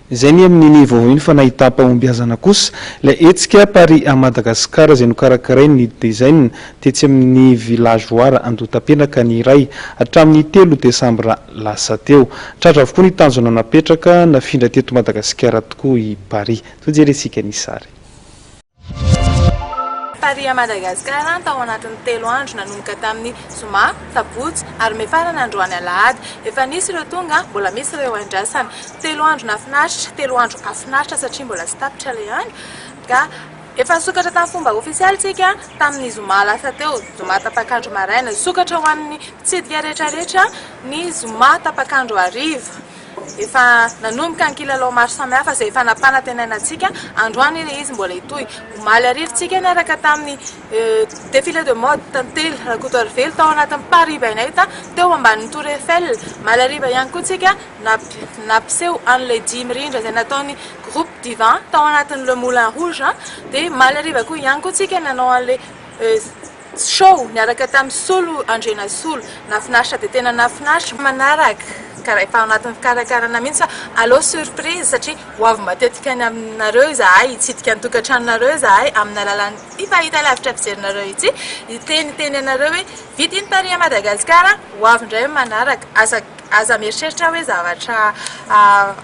Izay ny amin'ny vaoviny fa Nahitam-pahombiazana kosa ilay hetsika Paris Madagascar izay nokarakarain'ny Nid Design tetsy amin'ny village Voara Andohatapenaka ny iray hatramin'y 3 Desambra lasa teo. Tratra avokoa ny tanjona napetraka nafindra teto Madagascar tokoa i Paris. Tojerentsika ny sary. Paris Madagascar tao anatin'ny 3 andro nanomboka tamin'ny zoma, sabotsy ary mefarana androany alahady. Efa nisy ireo tonga, mbola misy ireo andrasana. 3 andro nafinaritra, 3 andro afinaritra satria mbola tsy tapitra ilay andro. Ka efa sokatra tamin'ny fomba ofisialitsika tamin'ny zoma lasa teo, zoma tapakandro maraina, sokatra ho an'ny mpitsidika rehetrarehetra ny zoma tapakandro hariva. Efa nanomboka ny kilalao maro samihafa izay efa napanatenainantsika androany ilay izy mbola hitohy. Omaly arivontsika niaraka tamin'ny défilé de mode tantely rakotorvelo tao anatin'ny Paris Baineta teo ambanin'ny Tour Eiffel. Malariva ihany koa tsika nampiseho an'ilay 10 mirindra izay nataon'ny groupe divan tao anatin'ny Le Moulin Rouge. Dia malariva koa ihany koa tsika nanao an'ilay show niaraka tamin'ny solo Andrena solo. Nafinaritra dia tena nafinaritra manaraka. Karaha efa anatin'ny fikarakarana mihitsy fa allo surprise satria ho avy matetika any aminareo izahay, hitsidika ny tokantranonareo izahay amin'ny alalan'ny fahita lavitra fijerinareo ity. Teny anareo hoe vidiny Paris Madagascar ho avy indray manaraka. Aza mieritreritra hoe zavatra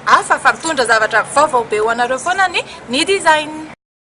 hafa fa mitondra zavatra vaovao be ho anareo foana ny Nid Design.